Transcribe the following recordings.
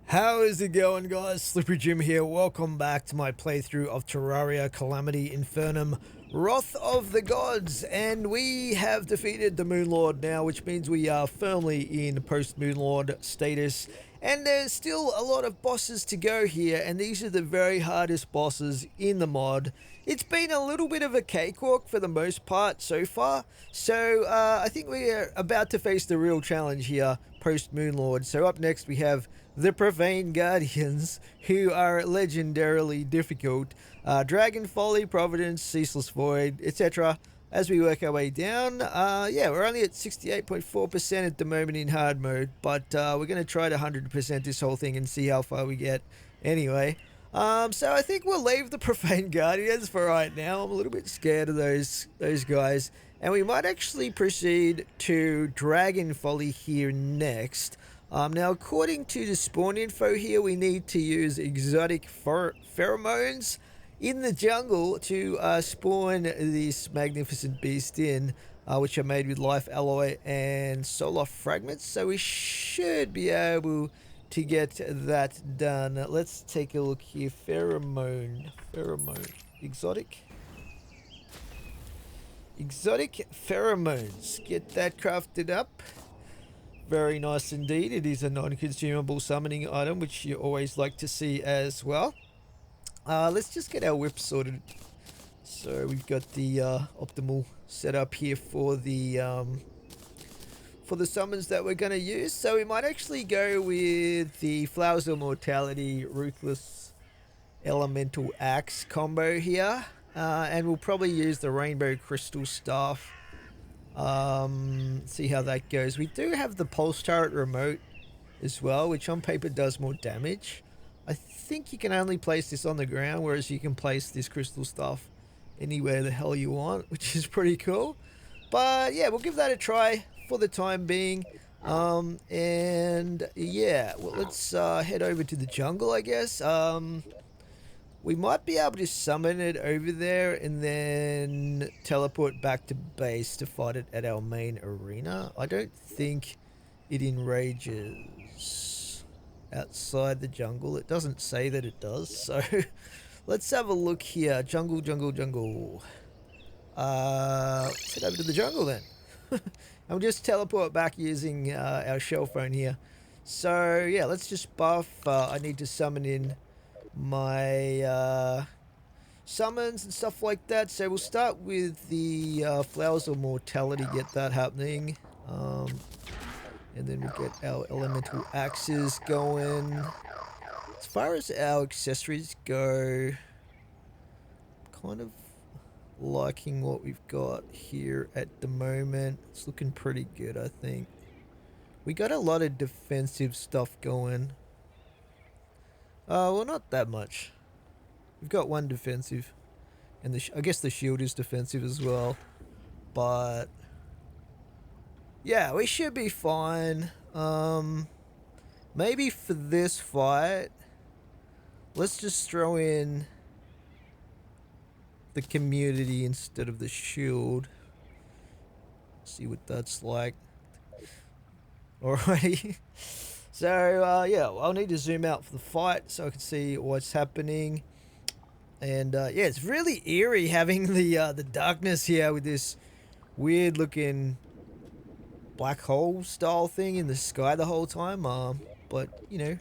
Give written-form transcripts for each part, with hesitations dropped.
How is it going, guys? Slippery Jim here. Welcome back to my playthrough of Terraria, Calamity Infernum, Wrath of the Gods. And we have defeated the Moonlord now, which means we are firmly in post-Moonlord status. And there's still a lot of bosses to go here, and these are the very hardest bosses in the mod. It's been a little bit of a cakewalk for the most part so far. So I think we are about to face the real challenge here, post-Moonlord. So up next we have the Profane Guardians, who are legendarily difficult. Dragon Folly, Providence, Ceaseless Void, etc. As we work our way down, yeah, we're only at 68.4% at the moment in hard mode, but we're going to try to 100% this whole thing and see how far we get anyway. So I think we'll leave the Profane Guardians for right now. I'm a little bit scared of those guys, and we might actually proceed to Dragon Folly here next. Now, according to the spawn info here, we need to use exotic pheromones in the jungle to spawn this magnificent beast in, which are made with life alloy and solar fragments. So we should be able to get that done. Let's take a look here. Pheromone, exotic pheromones. Get that crafted up. Very nice indeed. It is a non-consumable summoning item, which you always like to see as well. Let's just get our whip sorted. So we've got the optimal setup here for the summons that we're going to use. So we might actually go with the Flowers of Mortality Ruthless Elemental Axe combo here. And we'll probably use the Rainbow Crystal Staff. See how that goes. We do have the Pulse Turret Remote as well, which on paper does more damage. I think you can only place this on the ground, whereas you can place this Crystal Staff anywhere the hell you want, which is pretty cool. But yeah, we'll give that a try for the time being. And yeah, well, let's head over to the jungle, I guess. We might be able to summon it over there and then teleport back to base to fight it at our main arena. I don't think it enrages outside the jungle. It doesn't say that it does, so let's have a look here. Jungle. Let's head over to the jungle then. And we'll just teleport back using our shell phone here. So yeah, let's just buff. I need to summon in my summons and stuff like that. So we'll start with the Flowers of Mortality, get that happening. And then we'll get our elemental axes going. As far as our accessories go, kind of liking what we've got here at the moment. It's looking pretty good, I think. We got a lot of defensive stuff going. Well, not that much. We've got one defensive, and I guess the shield is defensive as well. But yeah, we should be fine. Maybe for this fight, let's just throw in the community instead of the shield. See what that's like. Alrighty. So yeah, I'll need to zoom out for the fight so I can see what's happening. And yeah, it's really eerie having the darkness here with this weird looking black hole style thing in the sky the whole time. But you know,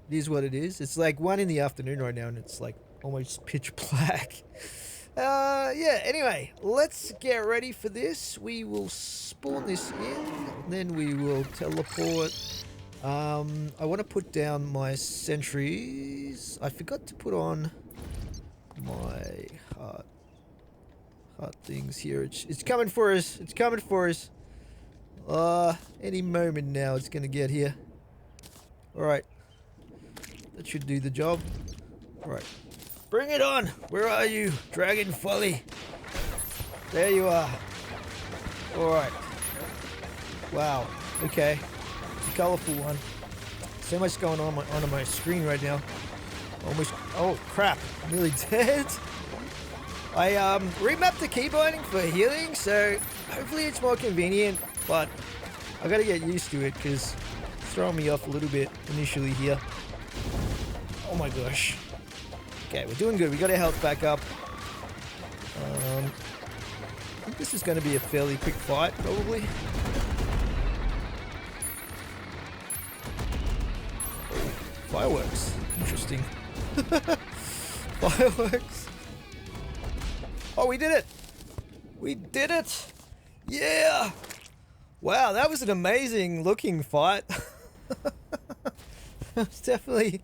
it is what it is. It's like 1 in the afternoon right now, and it's like almost pitch black. Yeah, anyway, let's get ready for this. We will spawn this in, then we will teleport. I want to put down my sentries. I forgot to put on my heart things here. It's coming for us. It's coming for us. Any moment now it's gonna get here. Alright. That should do the job. Alright. Bring it on! Where are you, Dragon Folly? There you are. Alright. Wow. Okay. It's a colourful one. So much going on my screen right now. Almost. Oh crap! I'm nearly dead. I remapped the key binding for healing, so hopefully it's more convenient. But I gotta get used to it because throwing me off a little bit initially here. Oh my gosh. Okay, we're doing good. We got our health back up. I think this is going to be a fairly quick fight, probably. Oh, fireworks. Interesting. Fireworks. Oh, we did it! We did it! Yeah! Wow, that was an amazing looking fight. It's definitely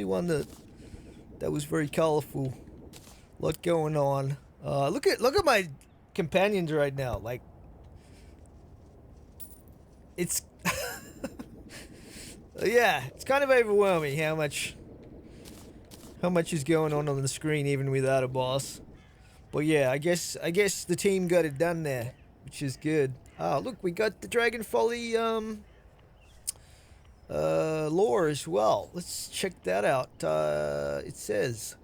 one that was very colorful. A lot going on. Look at my companions right now. Like, it's yeah, it's kind of overwhelming how much is going on the screen even without a boss. But yeah, I guess the team got it done there, which is good. Ah, look, we got the Dragon Folly lore as well. Let's check that out. It says,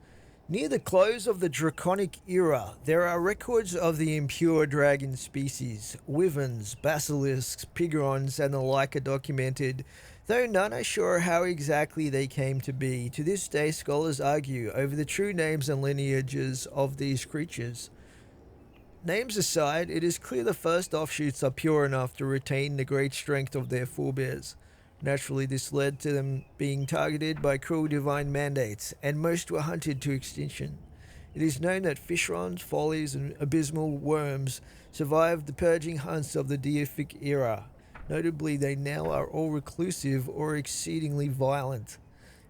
near the close of the Draconic era, there are records of the impure dragon species. Wyverns, basilisks, pigrons, and the like are documented, though none are sure how exactly they came to be. To this day, scholars argue over the true names and lineages of these creatures. Names aside, it is clear the first offshoots are pure enough to retain the great strength of their forebears. Naturally, this led to them being targeted by cruel divine mandates, and most were hunted to extinction. It is known that fishrons, follies, and abysmal worms survived the purging hunts of the deific era. Notably, they now are all reclusive or exceedingly violent.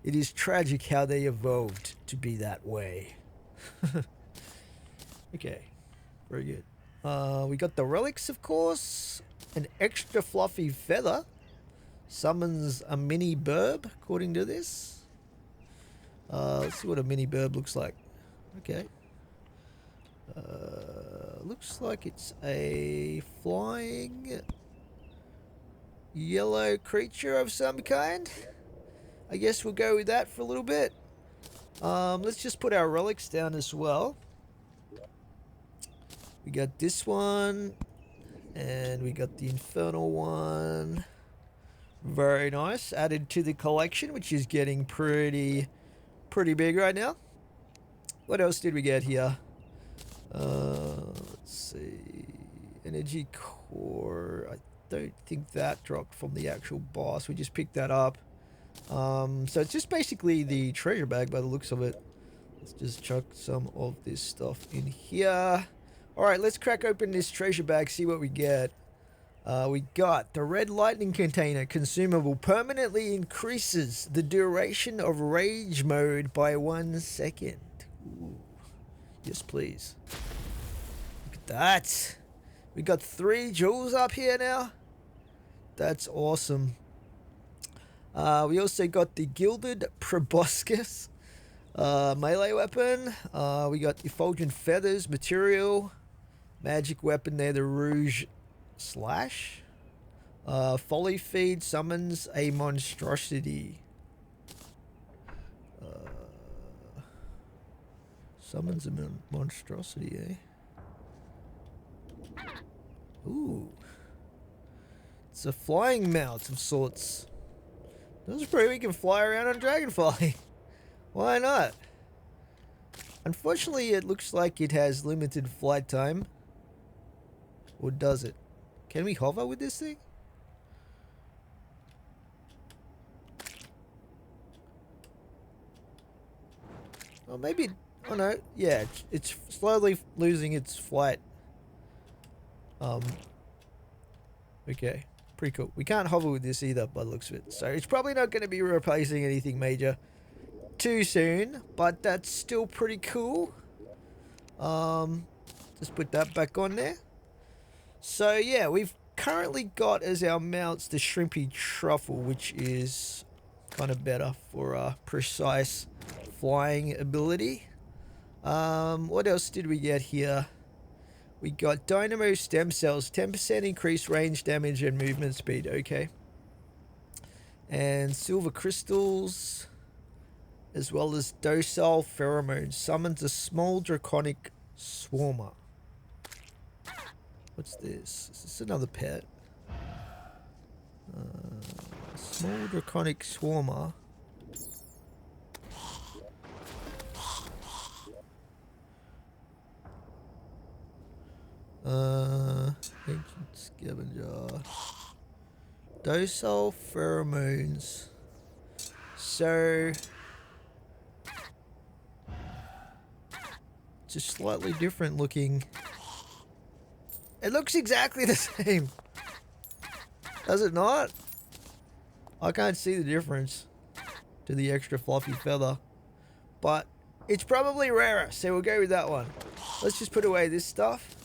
It is tragic how they evolved to be that way. Okay, very good. We got the relics, of course. An extra fluffy feather. Summons a mini burb, according to this. Let's see what a mini burb looks like. Okay. Looks like it's a flying yellow creature of some kind. I guess we'll go with that for a little bit. Let's just put our relics down as well. We got this one, and we got the infernal one. Very nice. Added to the collection, which is getting pretty big right now. What else did we get here? Let's see. Energy core. I don't think that dropped from the actual boss. We just picked that up. So it's just basically the treasure bag by the looks of it. Let's just chuck some of this stuff in here. Alright, let's crack open this treasure bag, see what we get. We got the red lightning container consumable permanently increases the duration of rage mode by 1 second. Ooh. Yes, please. Look at that. We got 3 jewels up here now. That's awesome. We also got the gilded proboscis melee weapon. We got effulgent feathers material. Magic weapon there, the rouge slash. Folly feed summons a monstrosity. Summons a monstrosity, eh? Ooh. It's a flying mount of sorts. Doesn't prove we can fly around on Dragonfly. Why not? Unfortunately, it looks like it has limited flight time. Or does it? Can we hover with this thing? Oh, maybe... Oh, no. Yeah, it's slowly losing its flight. Okay. Pretty cool. We can't hover with this either, by the looks of it. So it's probably not going to be replacing anything major too soon. But that's still pretty cool. Just put that back on there. So yeah, we've currently got as our mounts the Shrimpy Truffle, which is kind of better for precise flying ability. What else did we get here? We got Dynamo Stem Cells, 10% increased range damage and movement speed, okay. And Silver Crystals, as well as Docile Pheromones, summons a small Draconic Swarmer. What's this? Is this another pet? Small draconic swarmer. Ancient scavenger. Docile pheromones. So just slightly different looking. It looks exactly the same. Does it not? I can't see the difference to the extra fluffy feather. But it's probably rarer, so we'll go with that one. Let's just put away this stuff.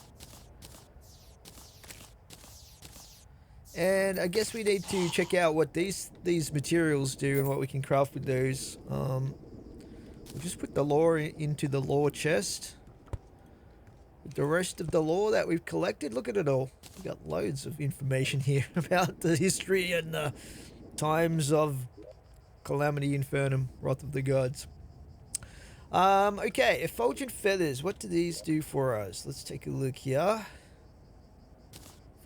And I guess we need to check out what these materials do and what we can craft with those. We'll just put the lore into the lore chest. With the rest of the lore that we've collected, look at it all. We've got loads of information here about the history and the times of Calamity Infernum, Wrath of the Gods. Okay, effulgent feathers. What do these do for us? Let's take a look here.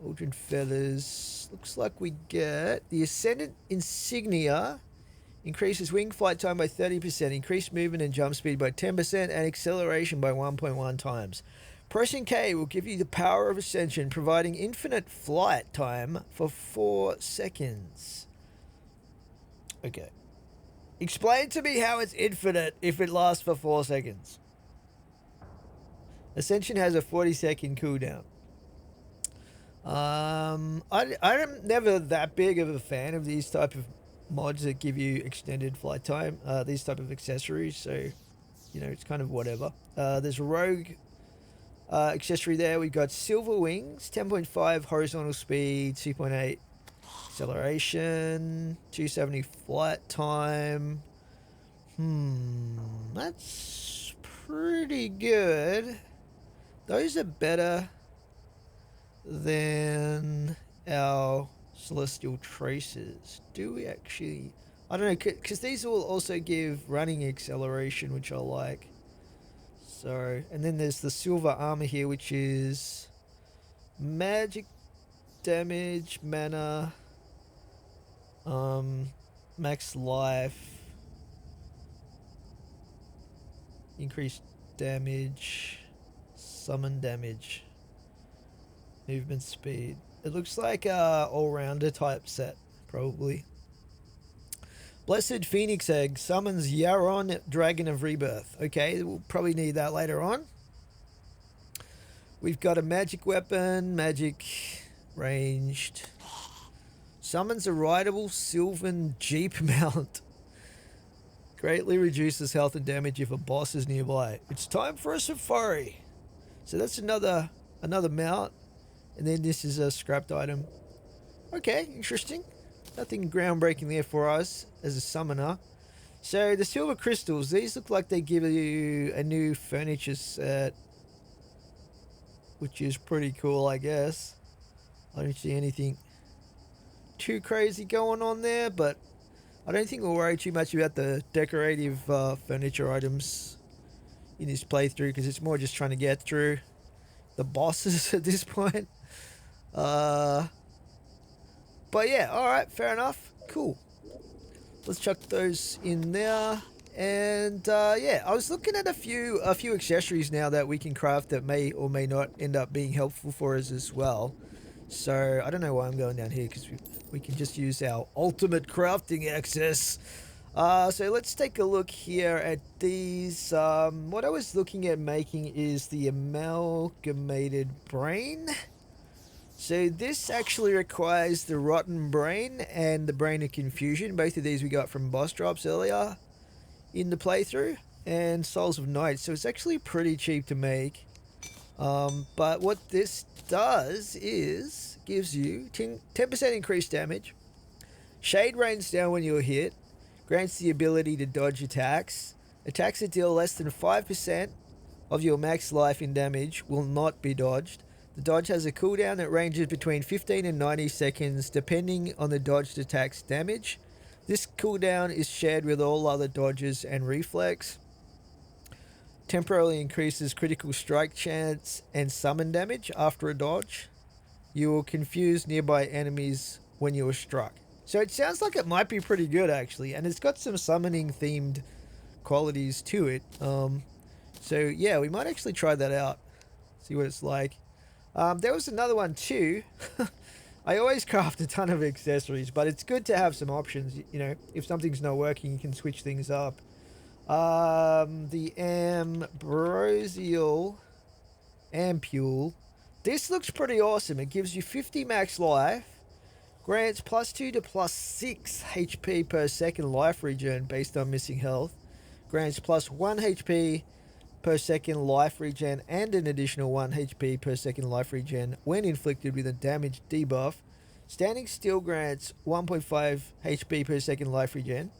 Effulgent feathers. Looks like we get the Ascendant Insignia. Increases wing flight time by 30%, increased movement and jump speed by 10%, and acceleration by 1.1 times. Pressing K will give you the power of ascension, providing infinite flight time for 4 seconds. Okay. Explain to me how it's infinite if it lasts for 4 seconds. Ascension has a 40-second cooldown. I'm never that big of a fan of these type of mods that give you extended flight time. These type of accessories, so you know it's kind of whatever. There's a rogue accessory there. We've got silver wings, 10.5 horizontal speed, 2.8 acceleration, 270 flight time. That's pretty good. Those are better than our celestial traces. Do we actually? I don't know, because these will also give running acceleration, which I like. So, and then there's the silver armor here, which is magic damage, mana, max life, increased damage, summon damage, movement speed. It looks like a all-rounder type set, probably. Blessed Phoenix Egg summons Yaron, Dragon of Rebirth. Okay, we'll probably need that later on. We've got a magic weapon, magic ranged. Summons a rideable Sylvan Jeep mount. Greatly reduces health and damage if a boss is nearby. It's time for a safari. So that's another mount. And then this is a scrapped item. Okay, interesting. Nothing groundbreaking there for us as a summoner. So the silver crystals, these look like they give you a new furniture set, which is pretty cool, I guess. I don't see anything too crazy going on there, but I don't think we'll worry too much about the decorative furniture items in this playthrough, because it's more just trying to get through the bosses at this point. But yeah, alright, fair enough. Cool. Let's chuck those in there. And yeah, I was looking at a few accessories now that we can craft that may or may not end up being helpful for us as well. So I don't know why I'm going down here, because we can just use our ultimate crafting access. So let's take a look here at these. What I was looking at making is the amalgamated brain. So this actually requires the rotten brain and the brain of confusion. Both of these we got from boss drops earlier in the playthrough, and souls of night. So it's actually pretty cheap to make. But what this does is gives you 10% increased damage. Shade rains down when you're hit. Grants the ability to dodge attacks. Attacks that deal less than 5% of your max life in damage will not be dodged. The dodge has a cooldown that ranges between 15 and 90 seconds depending on the dodged attack's damage. This cooldown is shared with all other dodges and reflex. Temporarily increases critical strike chance and summon damage after a dodge. You will confuse nearby enemies when you were struck. So it sounds like it might be pretty good actually, and it's got some summoning themed qualities to it. So yeah, we might actually try that out, see what it's like. There was another one too. I always craft a ton of accessories, but it's good to have some options. You know, if something's not working, you can switch things up. The ambrosial ampule. This looks pretty awesome. It gives you 50 max life, grants +2 to +6 HP per second life regen based on missing health, grants +1 HP per second life regen and an additional 1 HP per second life regen when inflicted with a damage debuff. Standing still grants 1.5 HP per second life regen,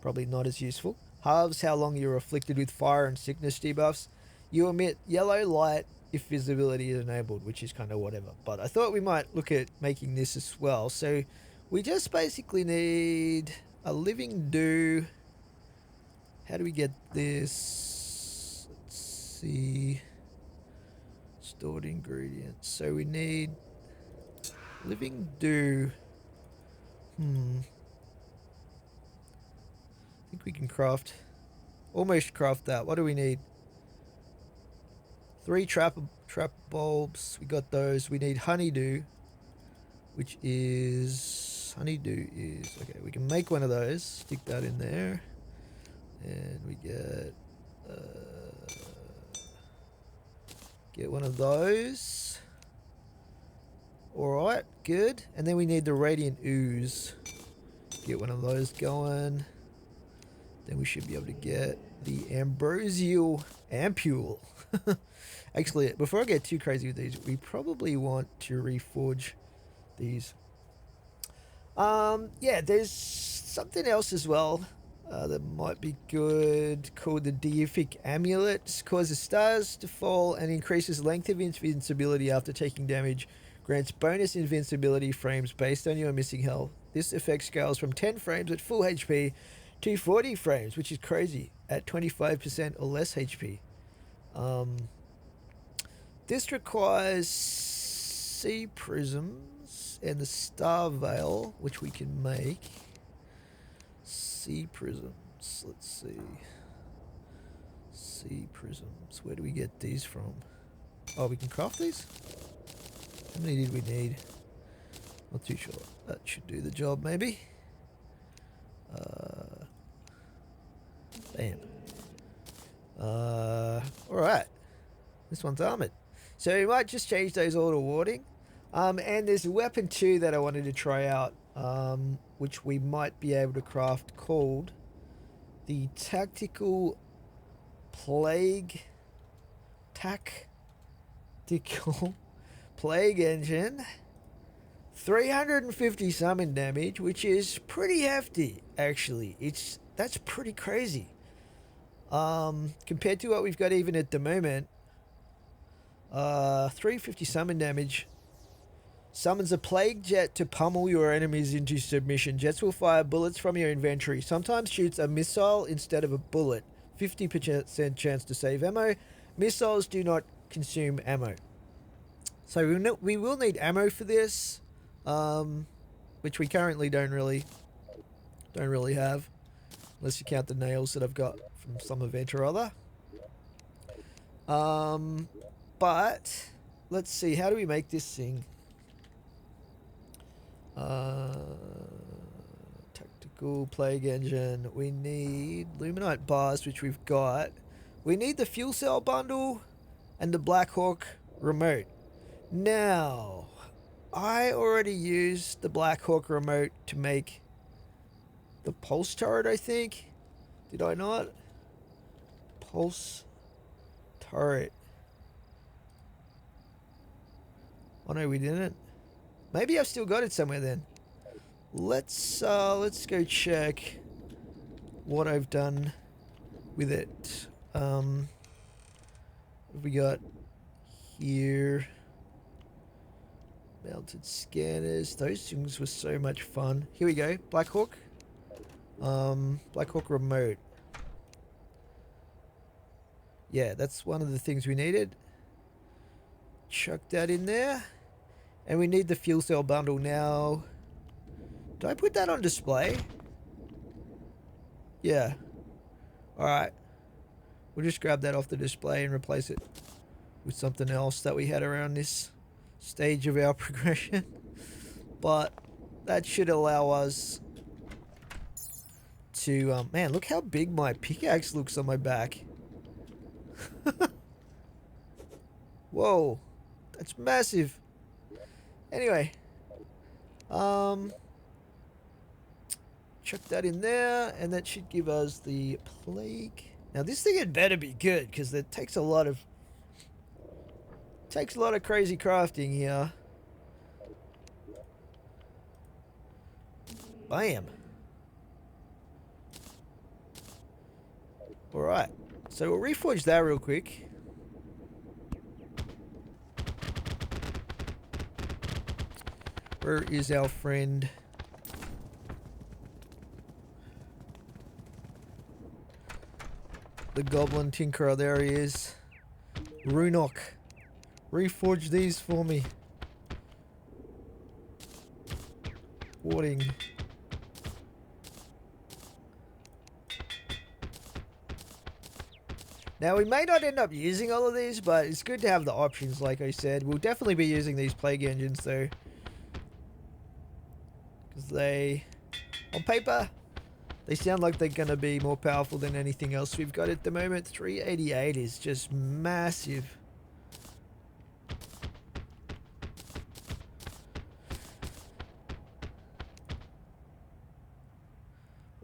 probably not as useful. Halves how long you're afflicted with fire and sickness debuffs. You emit yellow light if visibility is enabled, which is kind of whatever. But I thought we might look at making this as well. So we just basically need a living dew. How do we get this? Let's see. Stored ingredients. So we need living dew. I think we can almost craft that. What do we need? 3 trap bulbs. We got those. We need honeydew, which is okay. We can make one of those. Stick that in there, and we get one of those. All right, good. And then we need the radiant ooze. Get one of those going. Then we should be able to get the ambrosial ampule. Actually, before I get too crazy with these, we probably want to reforge these. Yeah, there's something else as well that might be good called the deific amulet. Causes stars to fall and increases length of invincibility after taking damage. Grants bonus invincibility frames based on your missing health. This effect scales from 10 frames at full HP to 40 frames, which is crazy, at 25% or less HP. This requires sea prisms and the star veil, which we can make. Sea prisms, let's see. Sea prisms, where do we get these from? Oh, we can craft these? How many did we need? Not too sure. That should do the job, maybe. Bam. Alright. This one's armored. So we might just change those all to warding. And there's a weapon too that I wanted to try out, which we might be able to craft, called the Tactical Plague Engine. 350 summon damage, which is pretty hefty, actually. That's pretty crazy. Compared to what we've got even at the moment. 350 summon damage. Summons a plague jet to pummel your enemies into submission. Jets will fire bullets from your inventory. Sometimes shoots a missile instead of a bullet. 50% chance to save ammo. Missiles do not consume ammo. So we will need ammo for this, which we currently don't really have, unless you count the nails that I've got from some event or other. But let's see, how do we make this thing? Tactical Plague Engine. We need Luminite bars, which we've got. We need the fuel cell bundle and the Black Hawk remote. Now, I already used the Black Hawk remote to make the pulse turret, I think. Did I not? Pulse turret. Oh no, we didn't. Maybe I've still got it somewhere then. Let's go check what I've done with it. What have we got here? Mounted scanners. Those things were so much fun. Here we go. Black Hawk. Black Hawk remote. Yeah, that's one of the things we needed. Chuck that in there. And we need the fuel cell bundle now. Did I put that on display? Yeah. Alright. We'll just grab that off the display and replace it with something else that we had around this stage of our progression. But that should allow us to... man, look how big my pickaxe looks on my back. Whoa. That's massive. Anyway. Chuck that in there, and that should give us the plague. Now this thing had better be good, because it takes a lot of crazy crafting here. Bam. Alright, so we'll reforge that real quick. Where is our friend? The Goblin Tinkerer, there he is. Runok, reforge these for me. Warding. Now we may not end up using all of these, but it's good to have the options, like I said. We'll definitely be using these plague engines though. Because they, on paper, they sound like they're going to be more powerful than anything else we've got at the moment. 388 is just massive.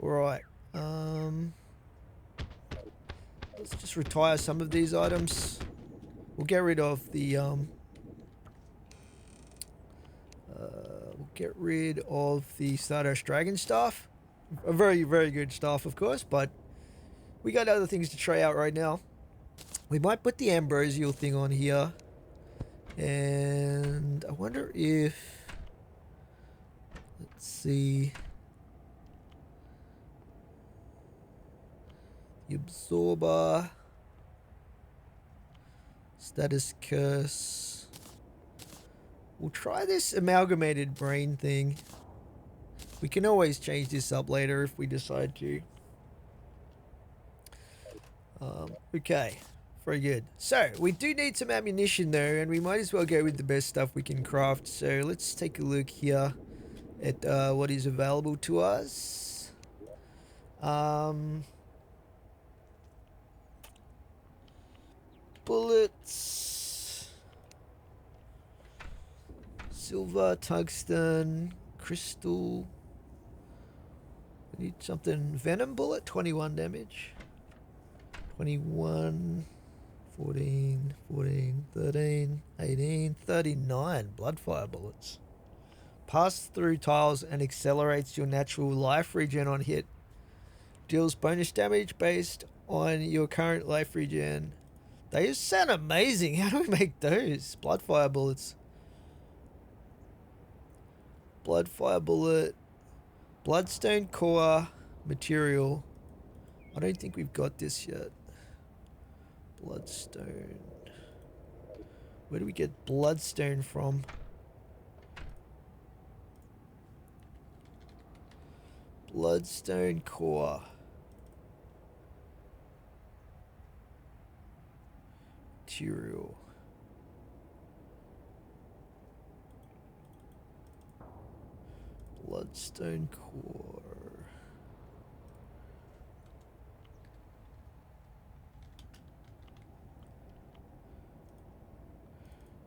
Alright. Let's just retire some of these items. We'll get rid of the... we'll get rid of the Stardust Dragon Staff. A very, very good staff, of course, but we got other things to try out right now. We might put the Ambrosial thing on here. And I wonder if... Let's see... The Absorber... Status Curse... We'll try this Amalgamated Brain thing. We can always change this up later if we decide to. Okay, very good. So, we do need some ammunition though, and we might as well go with the best stuff we can craft. So, let's take a look here at what is available to us. Bullets. Silver, tungsten, crystal. Need something. Venom bullet, 21 damage. 21, 14, 14, 13, 18, 39 bloodfire bullets. Pass through tiles and accelerates your natural life regen on hit. Deals bonus damage based on your current life regen. They just sound amazing. How do we make those? Bloodfire bullets. Bloodfire bullet. Bloodstone core material. I don't think we've got this yet. Bloodstone. Where do we get bloodstone from? Bloodstone core. Material. Bloodstone core.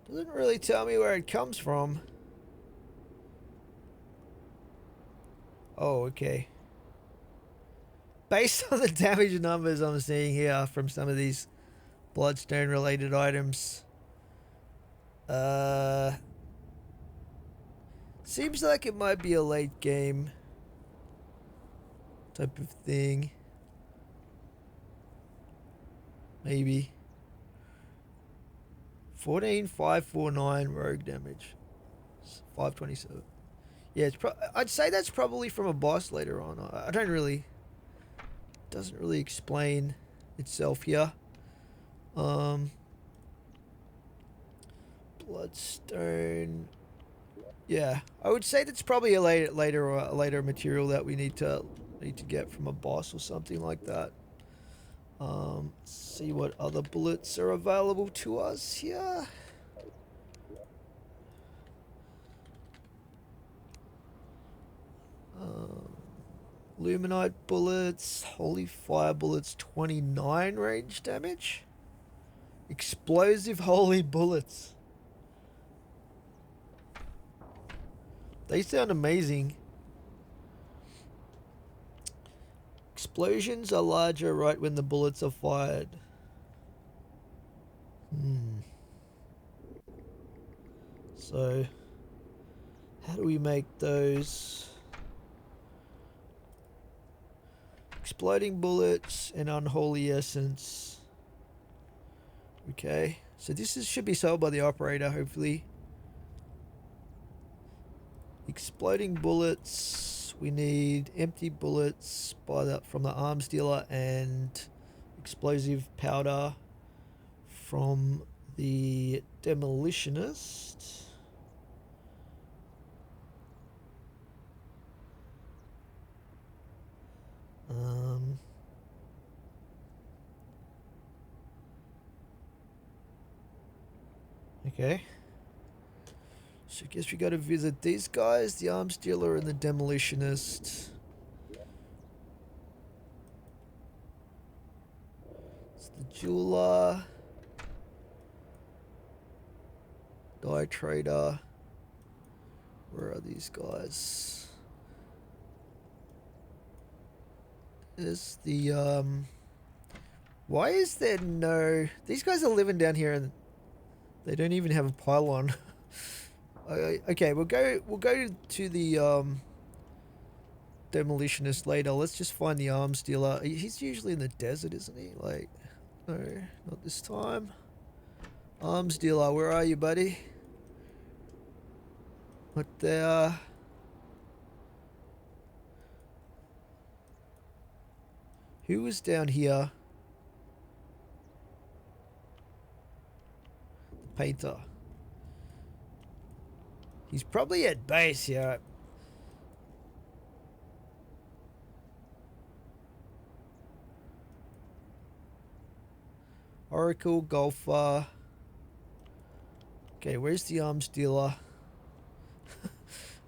Doesn't really tell me where it comes from. Oh, okay. Based on the damage numbers I'm seeing here from some of these bloodstone related items, seems like it might be a late game type of thing. Maybe. 14,549 rogue damage. 527. Yeah, I'd say that's probably from a boss later on. I don't really... Doesn't really explain itself here. Bloodstone... Yeah, I would say that's probably a later material that we need to get from a boss or something like that. See what other bullets are available to us here. Luminite bullets, holy fire bullets, 29 range damage. Explosive holy bullets. They sound amazing. Explosions are larger right when the bullets are fired. So, how do we make those? Exploding bullets and unholy essence. Okay, so should be sold by the operator, hopefully. Exploding bullets. We need empty bullets from the arms dealer and explosive powder from the demolitionist. Okay. So I guess we got to visit these guys, the arms dealer and the demolitionist. It's the jeweler. Die trader. Where are these guys? There's the why is there no... These guys are living down here and they don't even have a pylon. Okay, we'll go to the demolitionist later. Let's just find the arms dealer. He's usually in the desert, isn't he? Like, no, not this time. Arms dealer, where are you, buddy? What there? Who was down here? The painter. He's probably at base, yeah. Oracle, golfer. Okay, where's the arms dealer?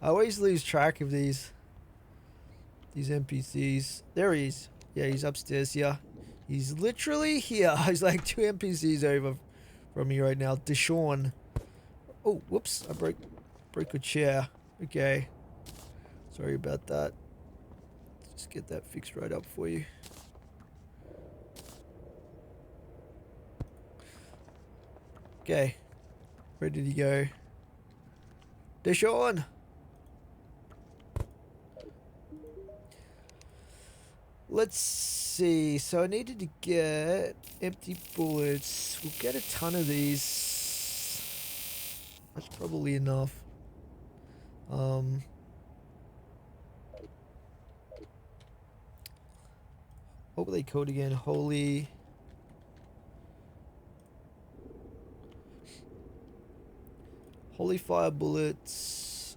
I always lose track of these NPCs. There he is. Yeah, he's upstairs here. He's literally here. He's like 2 NPCs over from me right now. Deshaun. Oh, whoops. I broke a chair. Okay. Sorry about that. Just get that fixed right up for you. Okay. Where did he go? Deshaun! Let's see. So I needed to get empty bullets. We'll get a ton of these. That's probably enough. What were they called again? Holy fire bullets.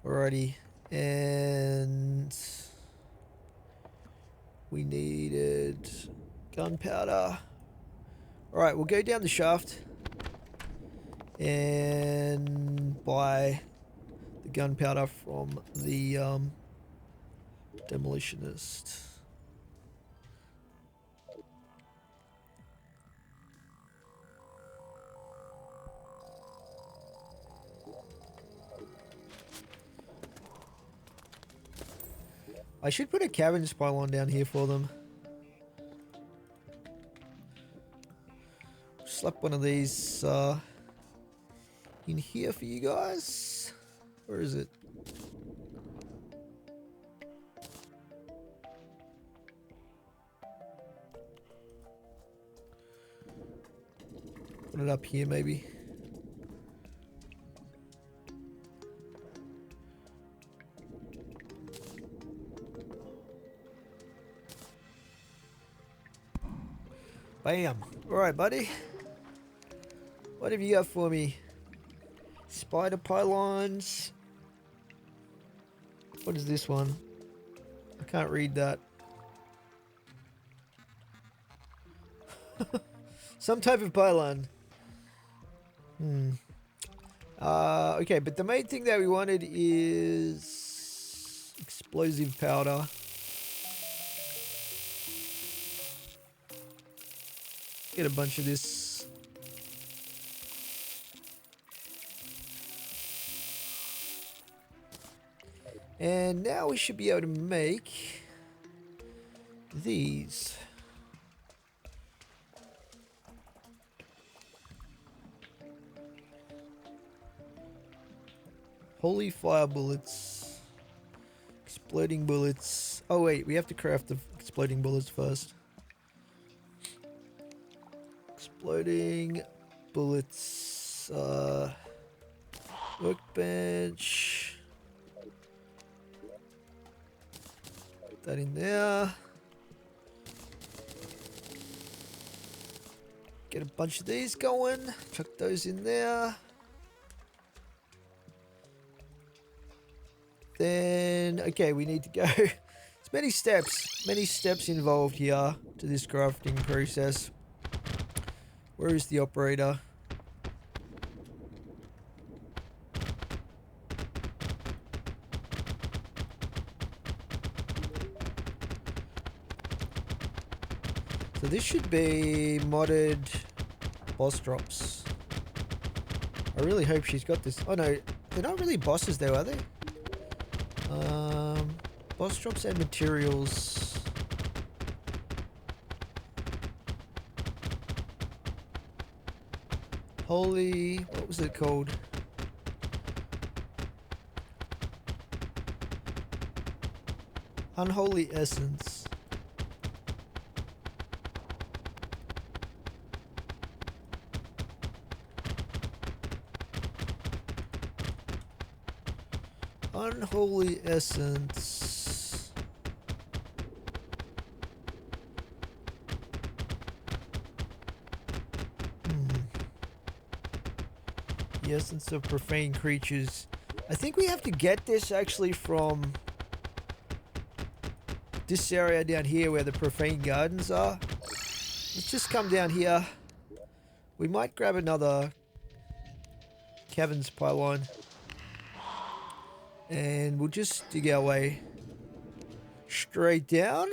Alrighty. And we needed gunpowder. Alright, we'll go down the shaft and buy the gunpowder from the demolitionist. I should put a cabin pylon down here for them. Slap one of these in here for you guys. Where is it? Put it up here maybe. Bam. Alright, buddy. What have you got for me? Spider pylons. What is this one? I can't read that. Some type of pylon. Okay, but the main thing that we wanted is explosive powder. Get a bunch of this. And now we should be able to make these. Holy fire bullets. Exploding bullets. Oh wait, we have to craft the exploding bullets first. Exploding bullets. Workbench. Put that in there. Get a bunch of these going. Chuck those in there. Then, okay, we need to go. There's many steps involved here to this crafting process. Where is the operator? So this should be modded boss drops. I really hope she's got this. Oh no, they're not really bosses though, are they? Boss drops and materials. Holy, what was it called? Unholy essence. Unholy essence. The essence of profane creatures. I think we have to get this actually from this area down here where the profane gardens are. Let's just come down here. We might grab another caverns pylon. And we'll just dig our way straight down.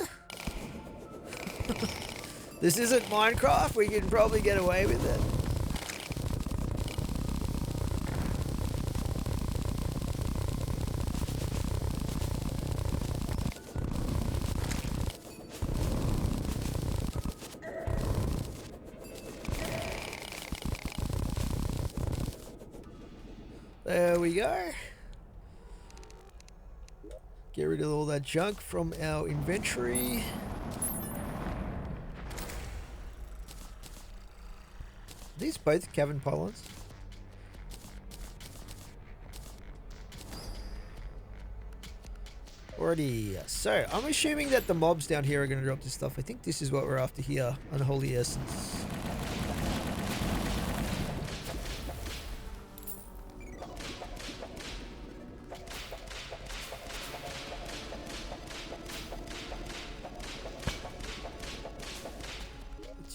This isn't Minecraft. We can probably get away with it. There we go. Get rid of all that junk from our inventory. Are these both cavern pylons? Alrighty, so I'm assuming that the mobs down here are going to drop this stuff. I think this is what we're after here, Unholy Essence.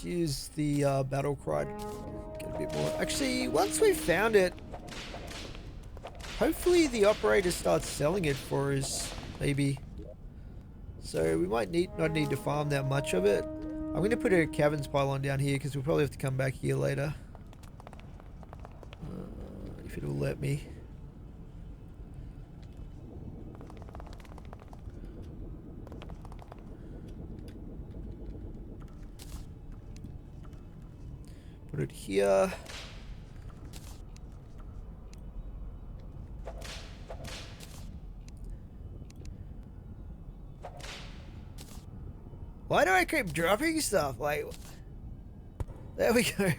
Use the battle cry. Get a bit more. Actually, once we've found it, hopefully the operator starts selling it for us, maybe. So we might not need to farm that much of it. I'm going to put a caverns pylon down here because we'll probably have to come back here later. If it'll let me. Put it here. Why do I keep dropping stuff? Like, there we go.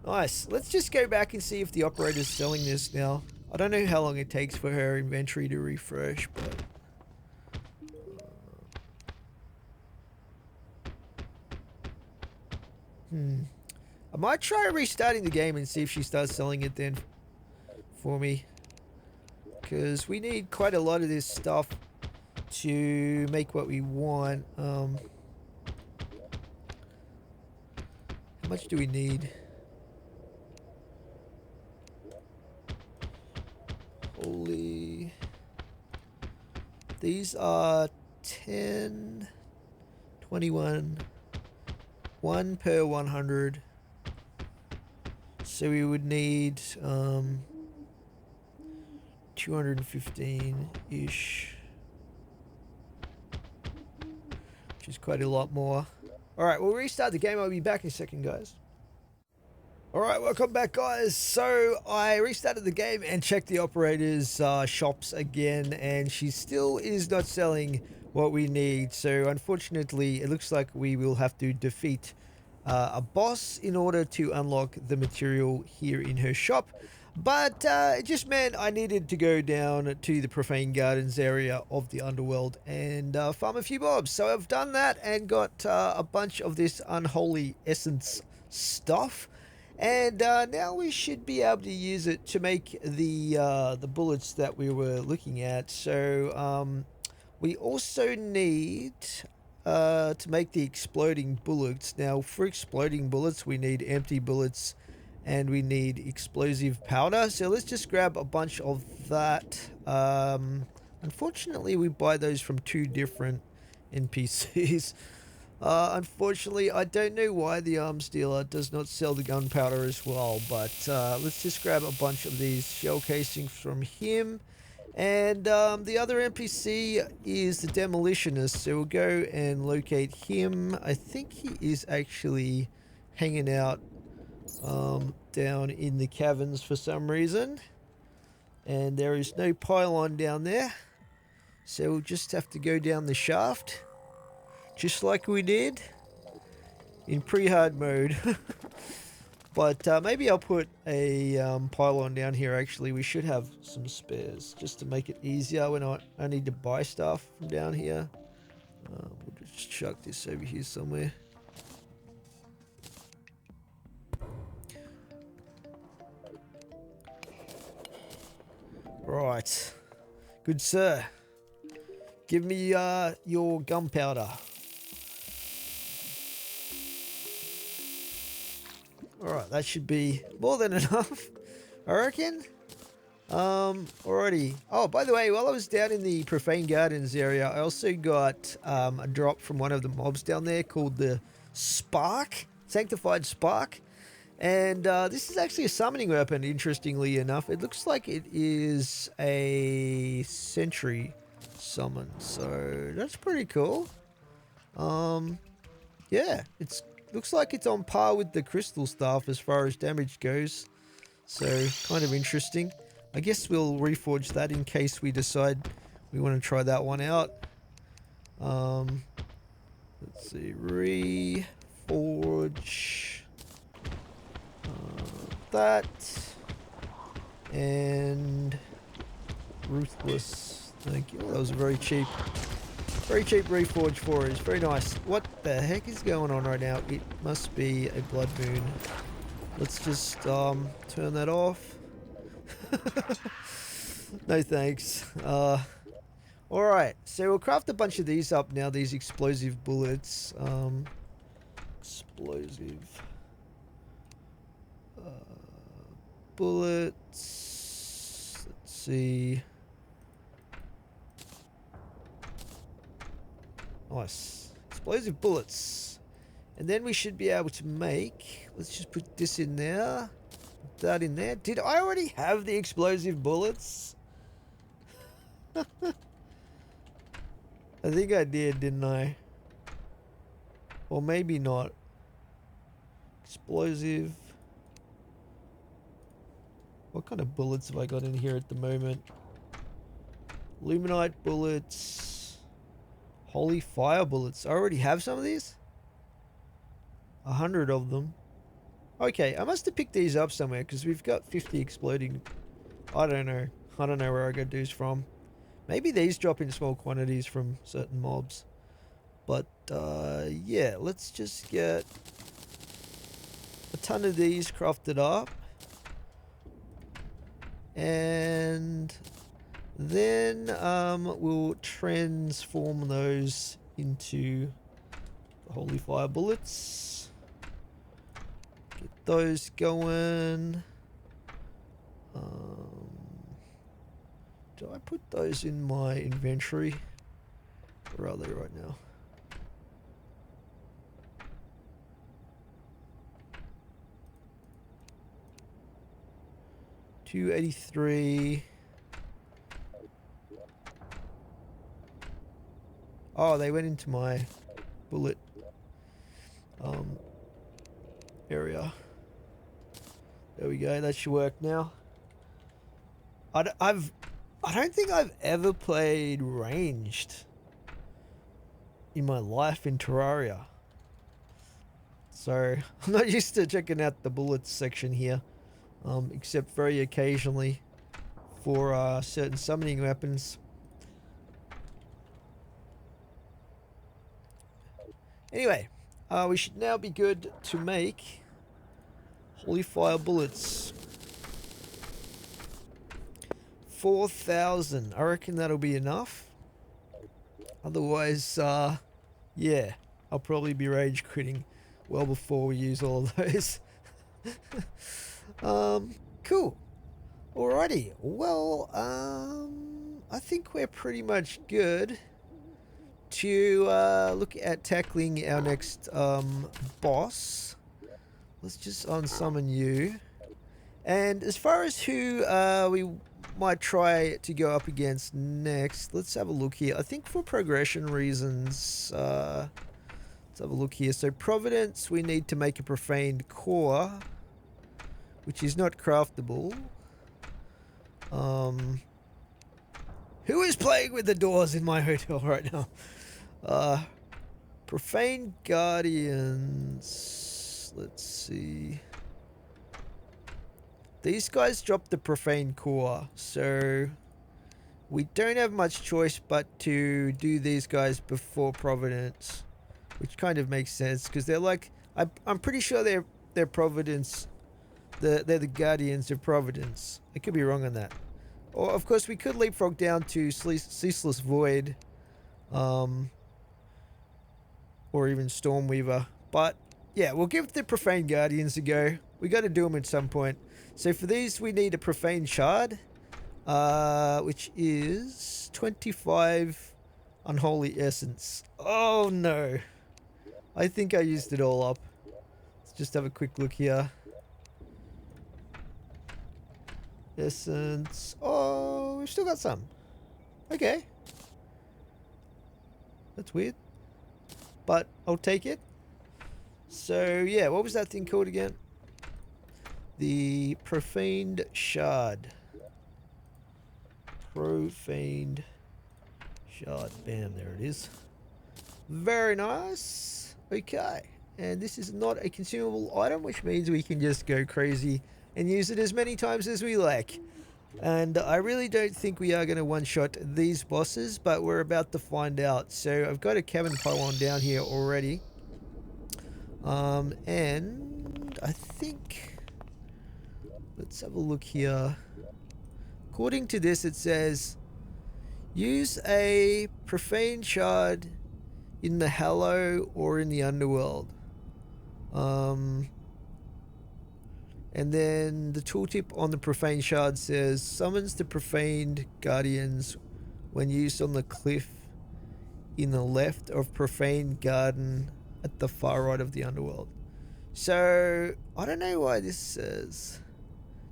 Nice. Let's just go back and see if the operator's selling this now. I don't know how long it takes for her inventory to refresh, but... I might try restarting the game and see if she starts selling it then for me. Because we need quite a lot of this stuff to make what we want. How much do we need? Holy... These are 10, 21, 1 per 100. So we would need 215-ish. Which is quite a lot more. Alright, we'll restart the game. I'll be back in a second, guys. Alright, welcome back, guys. So I restarted the game and checked the operator's shops again, and she still is not selling what we need. So unfortunately, it looks like we will have to defeat a boss in order to unlock the material here in her shop. But it just meant I needed to go down to the Profane Gardens area of the underworld and farm a few mobs. So I've done that and got a bunch of this unholy essence stuff. And now we should be able to use it to make the bullets that we were looking at. So we also need to make the exploding bullets. Now for exploding bullets we need empty bullets and we need explosive powder. So let's just grab a bunch of that. Unfortunately we buy those from two different NPCs. Unfortunately, I don't know why the arms dealer does not sell the gunpowder as well, but let's just grab a bunch of these shell casings from him. And the other NPC is the demolitionist, so we'll go and locate him. I think he is actually hanging out down in the caverns for some reason. And there is no pylon down there, so we'll just have to go down the shaft. Just like we did in pre-hard mode. But maybe I'll put a pylon down here. Actually, we should have some spares just to make it easier when I need to buy stuff from down here. We'll just chuck this over here somewhere. Right. Good sir. Give me your gunpowder. Alright, that should be more than enough, I reckon. Alrighty. Oh, by the way, while I was down in the Profane Gardens area, I also got a drop from one of the mobs down there called the Spark, Sanctified Spark. And this is actually a summoning weapon, interestingly enough. It looks like it is a sentry summon, so that's pretty cool. Yeah, it's looks like it's on par with the crystal staff as far as damage goes, so kind of interesting. I guess we'll reforge that in case we decide we want to try that one out. Let's see, reforge that, and ruthless. Thank you. Oh, that was a very cheap reforge for us. Very nice. What the heck is going on right now? It must be a blood moon. Let's just turn that off. No thanks. Alright, so we'll craft a bunch of these up now, these explosive bullets. Explosive bullets. Let's see. Nice. Explosive bullets. And then we should be able to make... Let's just put this in there. Put that in there. Did I already have the explosive bullets? I think I did, didn't I? Or maybe not. Explosive. What kind of bullets have I got in here at the moment? Luminite bullets. Holy fire bullets. I already have some of these? 100 of them. Okay, I must have picked these up somewhere because we've got 50 exploding. I don't know. I don't know where I got these from. Maybe these drop in small quantities from certain mobs. But yeah, let's just get a ton of these crafted up. And then we'll transform those into the holy fire bullets. Get those going. Do I put those in my inventory? Where are they right now? $283. Oh, they went into my bullet area. There we go. That should work now. I don't think I've ever played ranged in my life in Terraria. So I'm not used to checking out the bullets section here, except very occasionally for certain summoning weapons. Anyway, we should now be good to make holy fire bullets. 4,000. I reckon that'll be enough. Otherwise, yeah, I'll probably be rage quitting well before we use all of those. Cool. Alrighty. Well, I think we're pretty much good to look at tackling our next boss. Let's just unsummon you. And as far as who we might try to go up against next, let's have a look here. I think for progression reasons, let's have a look here. So Providence, we need to make a profaned core, which is not craftable. Who is playing with the doors in my hotel right now? Profane Guardians. Let's see. These guys dropped the profane core, so we don't have much choice but to do these guys before Providence, which kind of makes sense because they're like, I'm pretty sure they're Providence. They're the Guardians of Providence. I could be wrong on that. Or of course we could leapfrog down to Ceaseless Void, or even Stormweaver. But yeah, we'll give the Profane Guardians a go. We got to do them at some point. So for these we need a Profane Shard, which is 25 Unholy Essence. Oh no, I think I used it all up. Let's just have a quick look here. Essence. Oh, we've still got some. Okay. That's weird, but I'll take it. So yeah, what was that thing called again? The Profaned Shard. Profaned Shard. Bam, there it is. Very nice. Okay. And this is not a consumable item, which means we can just go crazy and use it as many times as we like. And I really don't think we are going to one-shot these bosses, but we're about to find out. So I've got a cabin pylon down here already. And I think... Let's have a look here. According to this, it says, use a profane shard in the Hallow or in the Underworld. And then the tooltip on the profane shard says, summons the profaned guardians when used on the cliff in the left of profane garden at the far right of the Underworld. So I don't know why this says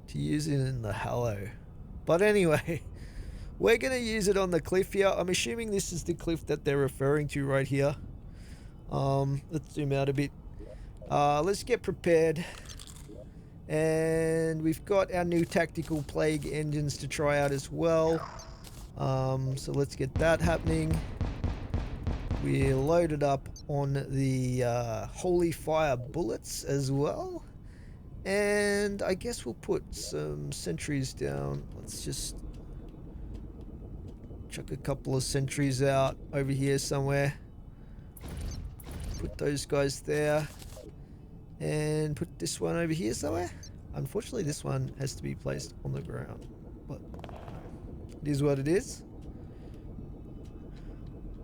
to use it in the Hallow, but anyway, we're going to use it on the cliff here. I'm assuming this is the cliff that they're referring to right here. Let's zoom out a bit. Let's get prepared. And we've got our new tactical plague engines to try out as well. So let's get that happening. We're loaded up on the holy fire bullets as well. And I guess we'll put some sentries down. Let's just chuck a couple of sentries out over here somewhere. Put those guys there. And put this one over here somewhere. Unfortunately, this one has to be placed on the ground. But it is what it is.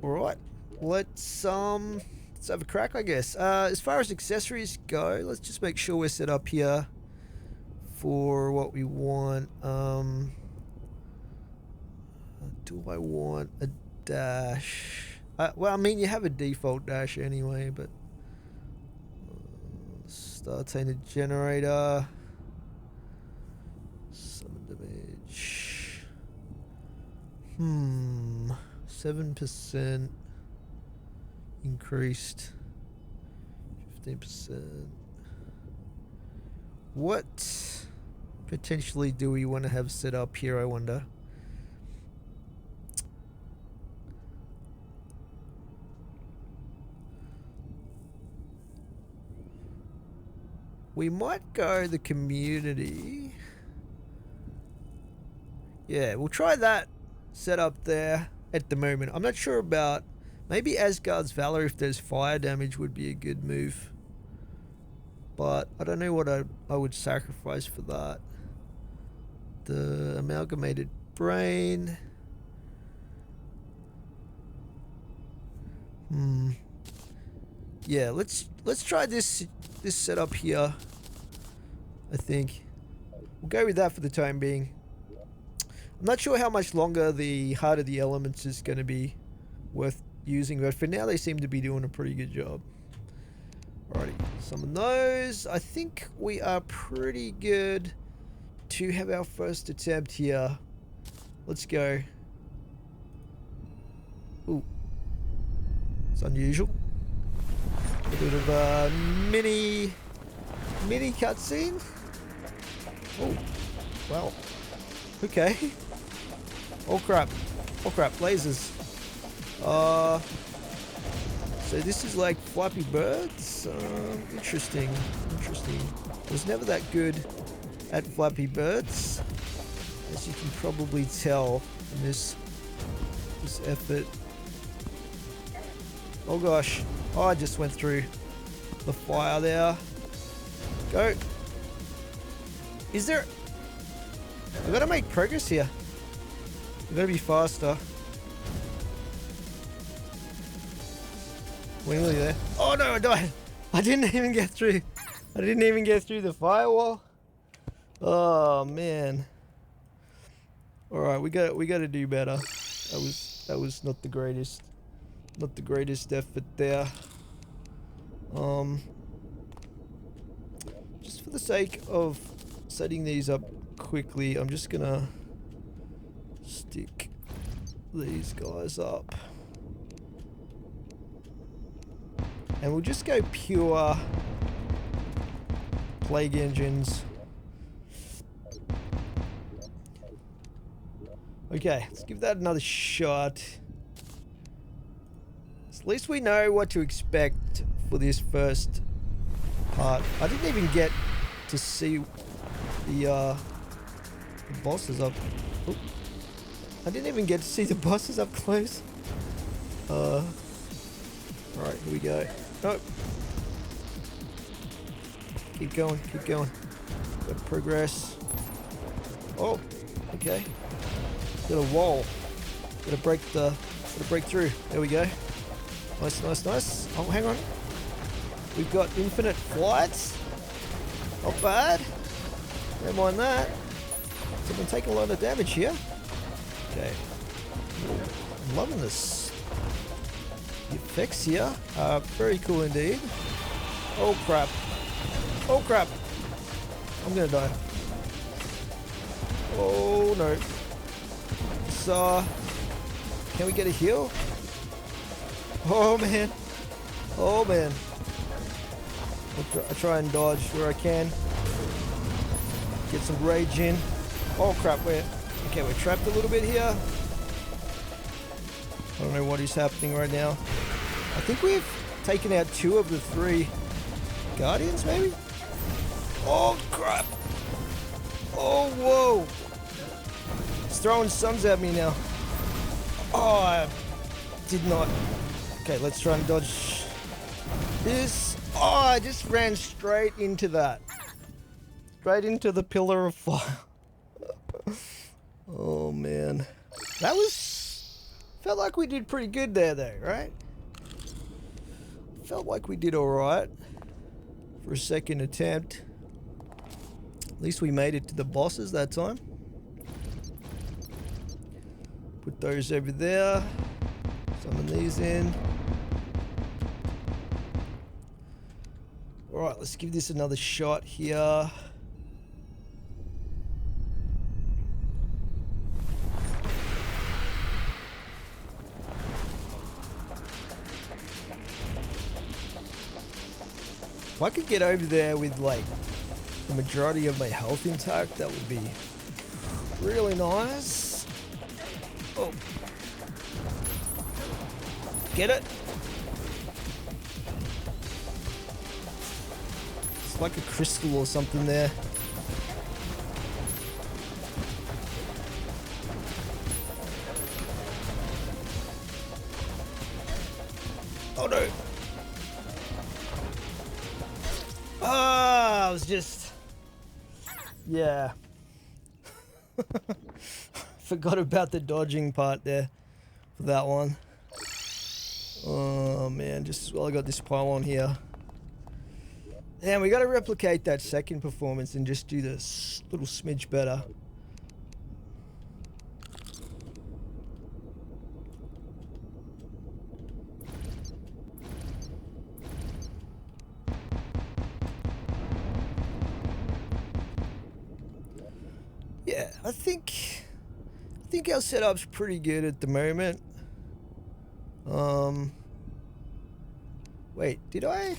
Alright. Let's have a crack, I guess. As far as accessories go, let's just make sure we're set up here for what we want. Do I want a dash? Well, I mean, you have a default dash anyway, but starting a generator. Summon damage. 7% increased. 15%. What potentially do we want to have set up here, I wonder? We might go the community. Yeah, we'll try that setup there at the moment. I'm not sure about maybe Asgard's Valor, if there's fire damage, would be a good move. But I don't know what I would sacrifice for that. The amalgamated brain. Yeah, let's try this setup here. I think we'll go with that for the time being. I'm not sure how much longer the Heart of the Elements is going to be worth using, but for now they seem to be doing a pretty good job. Alrighty, summon those. I think we are pretty good to have our first attempt here. Let's go. Ooh, it's unusual. A bit of a mini cutscene. Oh, wow. Okay. Oh crap. Oh crap. Lasers. So this is like Flappy Birds. Interesting. Interesting. I was never that good at Flappy Birds, as you can probably tell in this effort. Oh gosh. Oh, I just went through the fire there. Go. Is there... I've got to make progress here. I've got to be faster. We're nearly there. Oh no, I died. I didn't even get through. I didn't even get through the firewall. Oh man. Alright, we got to do better. That was not the greatest. Not the greatest effort there. Just for the sake of setting these up quickly, I'm just gonna stick these guys up. And we'll just go pure plague engines. Okay, let's give that another shot. At least we know what to expect for this first part. I didn't even get to see the bosses up. Oop. I didn't even get to see the bosses up close. Alright, here we go. Nope. Keep going, keep going. Gotta progress. Oh, okay. Got a wall. Gotta break through. There we go. Nice, nice, nice. Oh, hang on. We've got infinite flights. Not bad. Don't mind that. So I've been taking a lot of damage here. Okay. I'm loving this. The effects here are very cool indeed. Oh crap. Oh crap. I'm gonna die. Oh no. So, can we get a heal? Oh man. Oh man. I'll try and dodge where I can. Get some rage in. Oh crap, we're trapped a little bit here. I don't know what is happening right now. I think we've taken out 2 of the 3 guardians, maybe? Oh crap. Oh whoa. It's throwing suns at me now. Oh, I did not. Okay, let's try and dodge This, oh, I just ran straight into that. Straight into the pillar of fire. Oh man. That was, felt like we did pretty good there though, right? Felt like we did alright for a second attempt. At least we made it to the bosses that time. Put those over there. Summon these in. Alright, let's give this another shot here. If I could get over there with like the majority of my health intact, that would be really nice. Oh. Get it? It's like a crystal or something there. Oh no. Ah, I was just... Yeah. Forgot about the dodging part there for that one. Oh man, just well I got this pylon here. And we got to replicate that second performance and just do this little smidge better. Yeah, I think our setup's pretty good at the moment. Wait, did I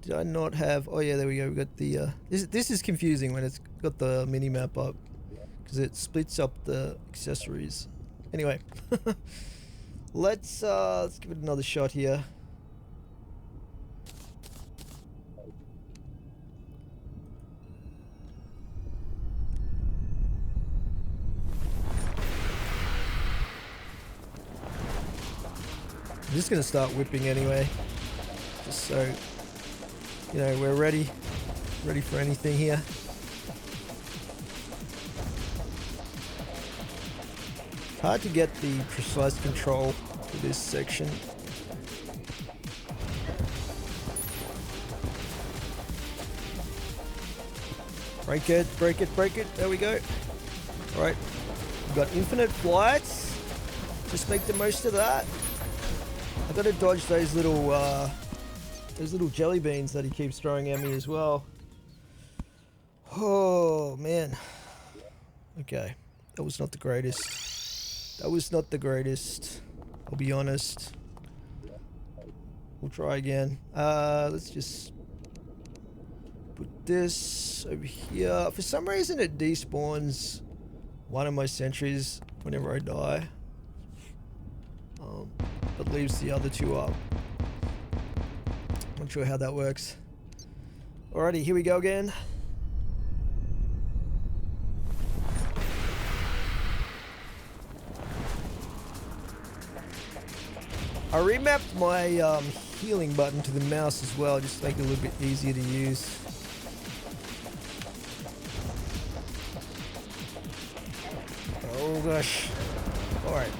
not have... Oh yeah, there we go. We got the this is confusing when it's got the mini map up because it splits up the accessories. Anyway, let's give it another shot here. I'm just gonna start whipping anyway, just so you know we're ready for anything here. Hard to get the precise control for this section. Break it, break it, break it. There we go. All right, we've got infinite flights. Just make the most of that. I've got to dodge those little jelly beans that he keeps throwing at me as well. Oh man. Okay, that was not the greatest. That was not the greatest. I'll be honest. We'll try again. Let's just put this over here. For some reason, it despawns one of my sentries whenever I die. But leaves the other two up. Not sure how that works. Alrighty, here we go again. I remapped my healing button to the mouse as well, just to make it a little bit easier to use. Oh gosh. Alright.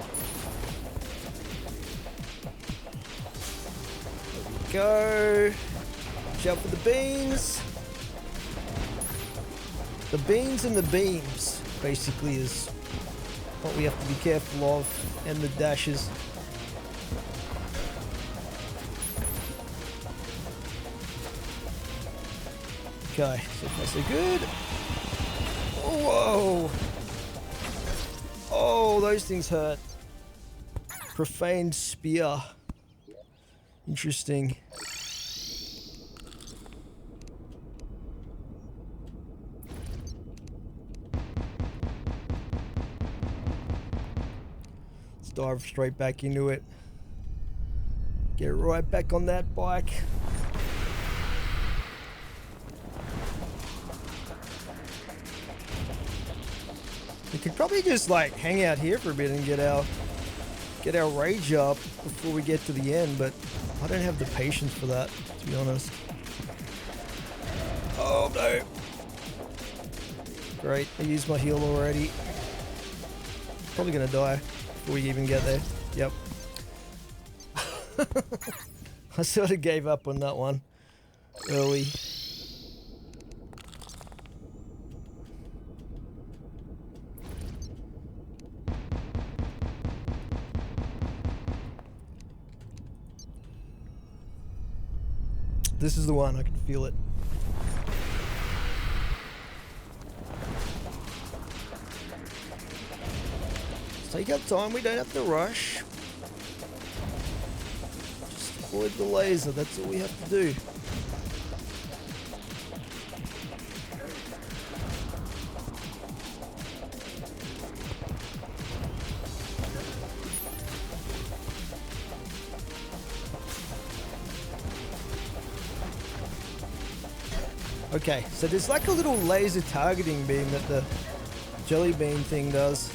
Go. Watch out for the beans. The beans and the beams basically is what we have to be careful of, and the dashes. Okay, so far so good. Whoa! Oh, those things hurt. Profane spear. Interesting. Let's dive straight back into it. Get right back on that bike. We could probably just like hang out here for a bit and get our get our rage up before we get to the end, but I don't have the patience for that, to be honest. Oh no! Great, I used my heal already. Probably gonna die before we even get there. Yep. I sort of gave up on that one early. This is the one, I can feel it. Take our time, we don't have to rush. Just avoid the laser, that's all we have to do. Okay, so there's like a little laser targeting beam that the jelly bean thing does.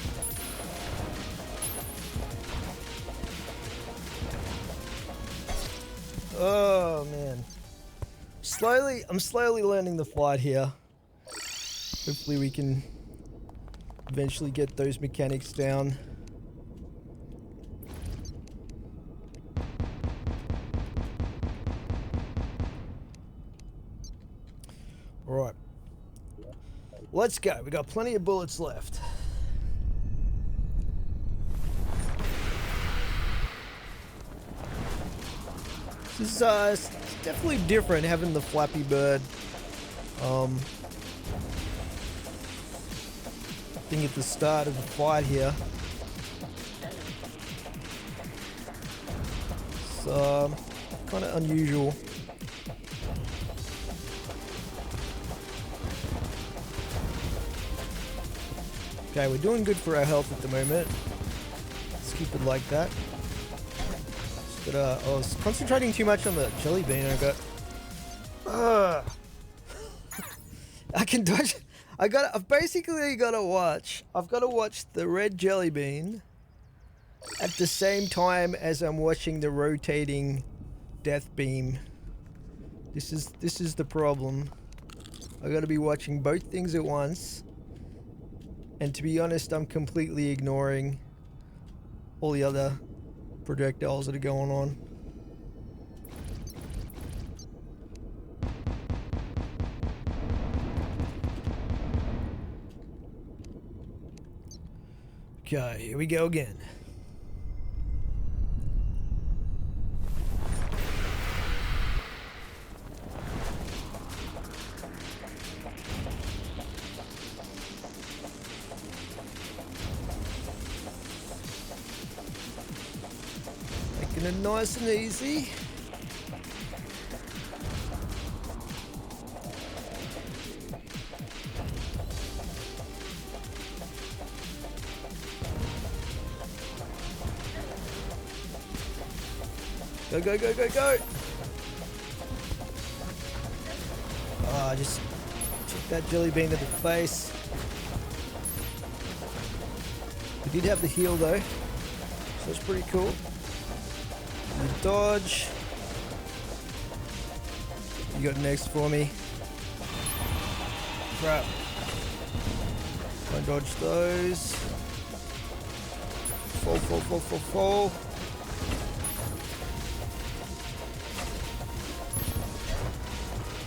Oh man. I'm slowly learning the fight here. Hopefully we can eventually get those mechanics down. Alright. Let's go. We got plenty of bullets left. This is it's definitely different having the Flappy Bird. Thing at the start of the fight here. So kind of unusual. Okay, we're doing good for our health at the moment. Let's keep it like that. But I was concentrating too much on the jelly bean. I got. I can dodge. I've basically got to watch. I've got to watch the red jelly bean at the same time as I'm watching the rotating death beam. This is the problem. I got to be watching both things at once. And to be honest, I'm completely ignoring all the other projectiles that are going on. Okay, here we go again. Making it nice and easy. Go, go, go, go, go! Ah, just took that jelly bean to the face. We did have the heal though, so that's pretty cool. And dodge. You got next for me. Crap. I dodge those. Fall, fall, fall, fall, fall.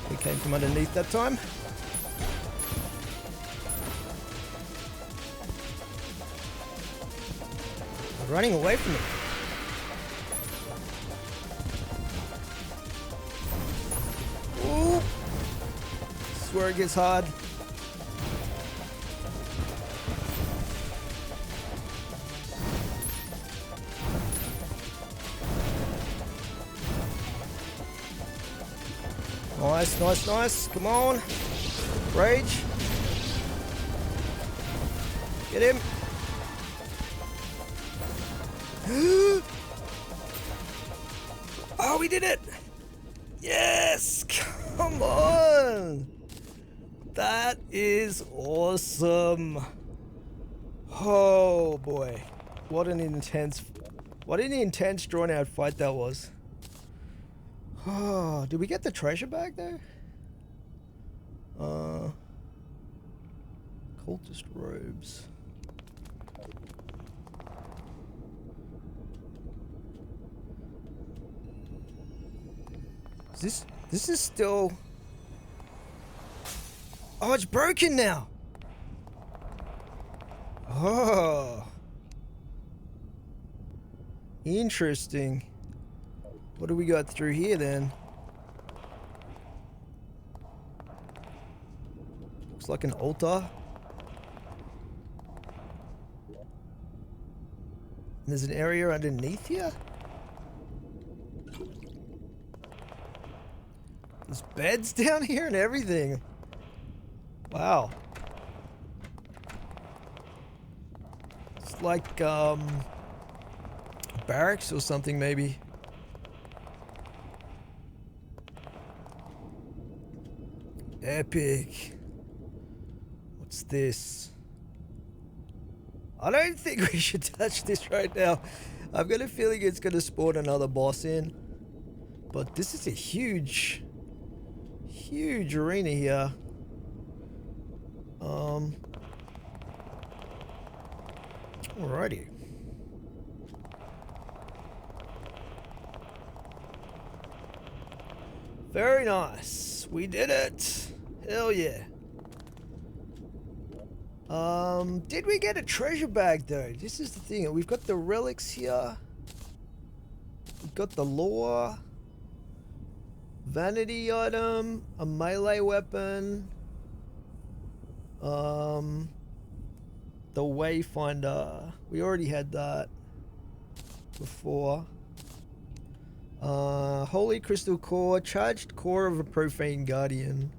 He came from underneath that time. They're running away from me. Ooh. This is where it gets hard. Nice, nice, nice. Come on. Rage. Get him. Oh, we did it. Yes. Come on. That is awesome. Oh boy. What an intense What an intense, drawn-out fight that was. Oh, did we get the treasure bag though? Cultist robes. This is still... Oh, it's broken now. Oh. Interesting. What do we got through here then? Looks like an altar. And there's an area underneath here? There's beds down here and everything. Wow. It's like, barracks or something, maybe. Epic. What's this? I don't think we should touch this right now. I've got a feeling it's going to spawn another boss in. But this is a huge arena here. Alrighty. Very nice. We did it. Hell yeah. Did we get a treasure bag though? This is the thing. We've got the relics here. We've got the lore. Vanity item. A melee weapon. The Wayfinder. We already had that before. Holy Crystal Core. Charged Core of a Profane Guardian.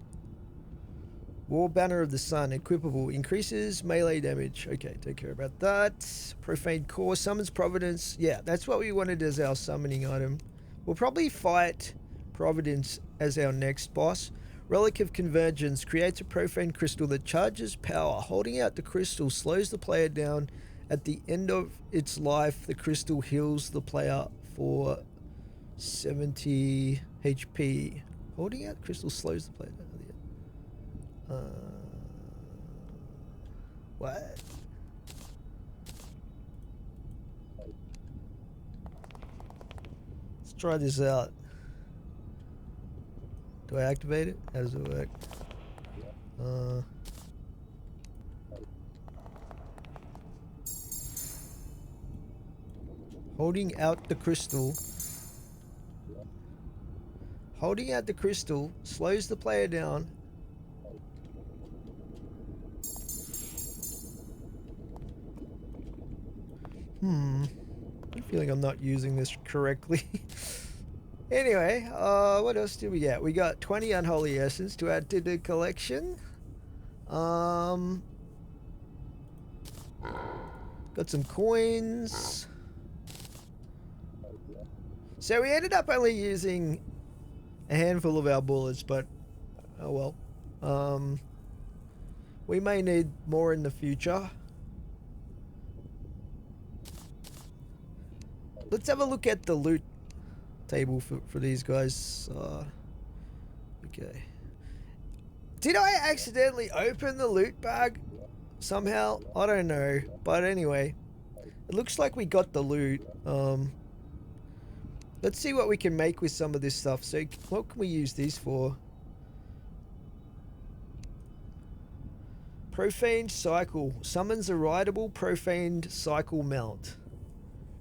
War Banner of the Sun. Equipable. Increases melee damage. Okay, take care about that. Profane Core. Summons Providence. Yeah, that's what we wanted as our summoning item. We'll probably fight Providence as our next boss. Relic of Convergence. Creates a profane crystal that charges power. Holding out the crystal slows the player down. At the end of its life, the crystal heals the player for 70 HP. Holding out the crystal slows the player down. What? Let's try this out. Do I activate it? How does it work? Holding out the crystal. Holding out the crystal slows the player down. I have a feeling I'm not using this correctly. Anyway, what else did we get? We got 20 Unholy Essence to add to the collection. Got some coins. So we ended up only using a handful of our bullets, but oh well. We may need more in the future. Let's have a look at the loot table for these guys. Okay. Did I accidentally open the loot bag somehow? I don't know. But anyway, it looks like we got the loot. Let's see what we can make with some of this stuff. So what can we use these for? Profaned Cycle. Summons a rideable profaned cycle mount.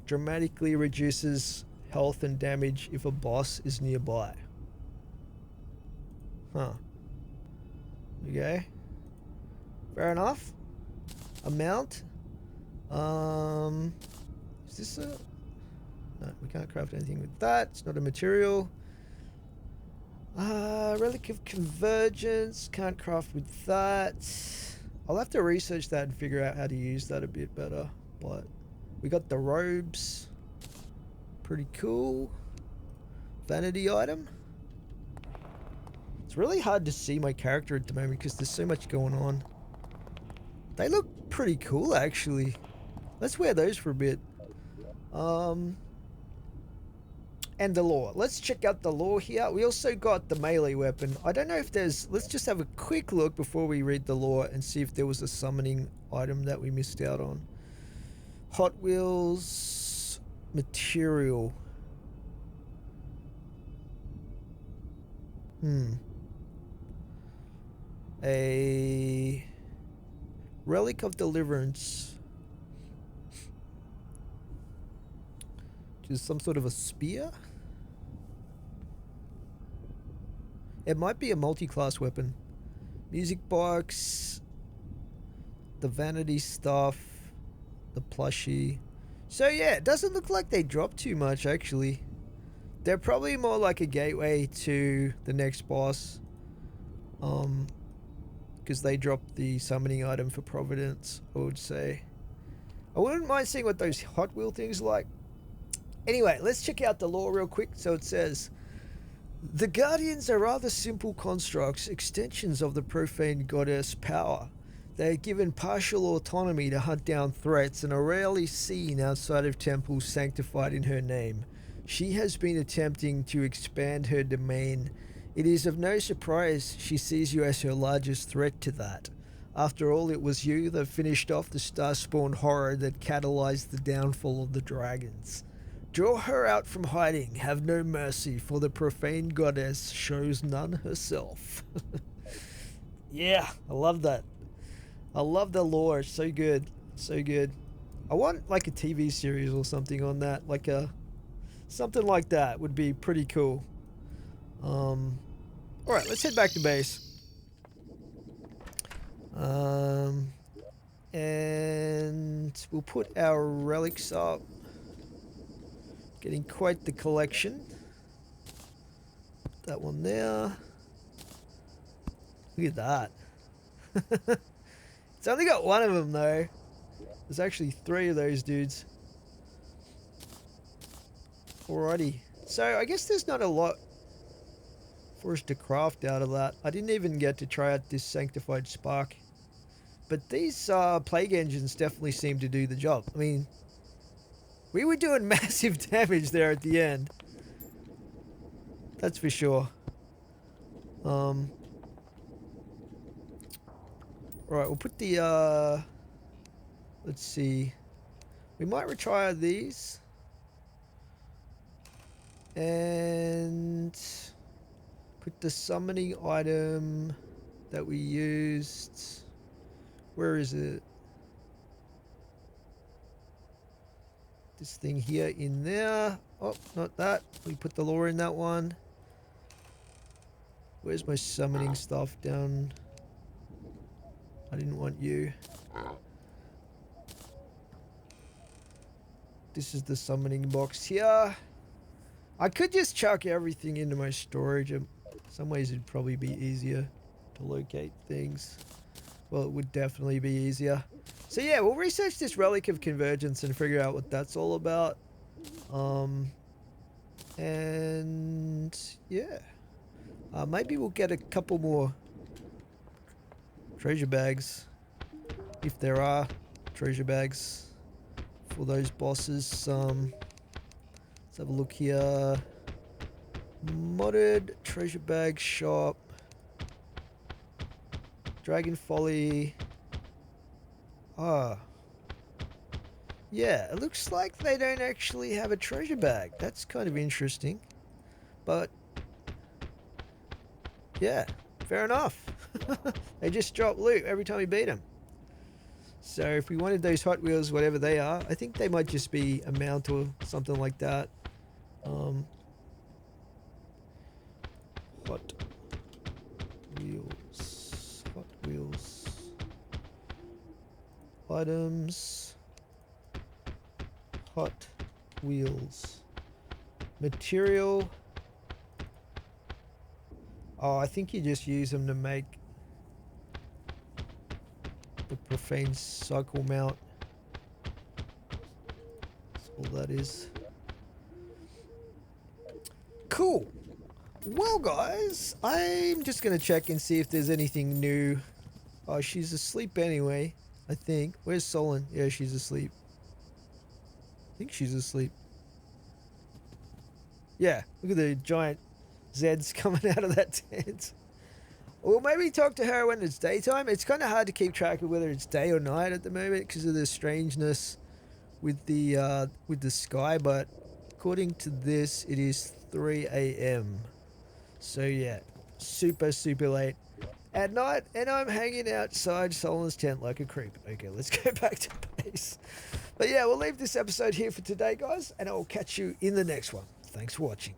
Dramatically reduces health and damage if a boss is nearby. Huh. Okay. Fair enough. A mount. Is this a... No, we can't craft anything with that. It's not a material. Relic of Convergence. Can't craft with that. I'll have to research that and figure out how to use that a bit better. But we got the robes. Pretty cool. Vanity item. It's really hard to see my character at the moment because there's so much going on. They look pretty cool actually. Let's wear those for a bit. Um, and the lore. Let's check out the lore here. We also got the melee weapon. I don't know if there's... Let's just have a quick look before we read the lore and see if there was a summoning item that we missed out on. Hot Wheels material. A relic of deliverance. Which is some sort of a spear? It might be a multi-class weapon. Music box. The vanity stuff. The plushie. So yeah, it doesn't look like they drop too much actually. They're probably more like a gateway to the next boss. Because they dropped the summoning item for Providence, I would say. I wouldn't mind seeing what those Hot Wheel things are like. Anyway, let's check out the lore real quick. So it says, the Guardians are rather simple constructs, extensions of the profane goddess power. They are given partial autonomy to hunt down threats and are rarely seen outside of temples sanctified in her name. She has been attempting to expand her domain. It is of no surprise she sees you as her largest threat to that. After all, it was you that finished off the star-spawned horror that catalyzed the downfall of the dragons. Draw her out from hiding, have no mercy, for the profane goddess shows none herself. Yeah, I love that. I love the lore, it's so good, so good. I want like a TV series or something on that, like something like that would be pretty cool. Alright, let's head back to base. And we'll put our relics up. Getting quite the collection. That one there. Look at that. It's only got one of them though. There's actually 3 of those dudes. Alrighty. So I guess there's not a lot for us to craft out of that. I didn't even get to try out this sanctified spark. But these plague engines definitely seem to do the job. I mean, we were doing massive damage there at the end. That's for sure. Alright, we'll put the, let's see. We might retry these. And put the summoning item that we used. Where is it? This thing here in there. Oh, not that. We put the lore in that one. Where's my summoning stuff down? I didn't want you. This is the summoning box here. I could just chuck everything into my storage. In some ways it'd probably be easier to locate things. Well, it would definitely be easier. So yeah, we'll research this Relic of Convergence and figure out what that's all about. And yeah. Maybe we'll get a couple more treasure bags. If there are treasure bags for those bosses. Let's have a look here. Modded treasure bag shop. Dragon Folly. Yeah, it looks like they don't actually have a treasure bag. That's kind of interesting. But yeah, fair enough. They just drop loot every time we beat them. So if we wanted those Hot Wheels, whatever they are, I think they might just be a mount or something like that. Hot Wheels. Hot Wheels. Items. Hot Wheels. Material. Oh, I think you just use them to make the profane cycle mount. That's all that is. Cool. Well, guys, I'm just going to check and see if there's anything new. Oh, she's asleep anyway, I think. Where's Solon? Yeah, she's asleep. I think she's asleep. Yeah, look at the giant Zeds coming out of that tent. Or maybe talk to her when it's daytime. It's kind of hard to keep track of whether it's day or night at the moment because of the strangeness with the sky. But according to this, it is 3 a.m. So yeah, super late at night, and I'm hanging outside Solon's tent like a creep. Okay, let's go back to base. But yeah, we'll leave this episode here for today, guys, and I will catch you in the next one. Thanks for watching.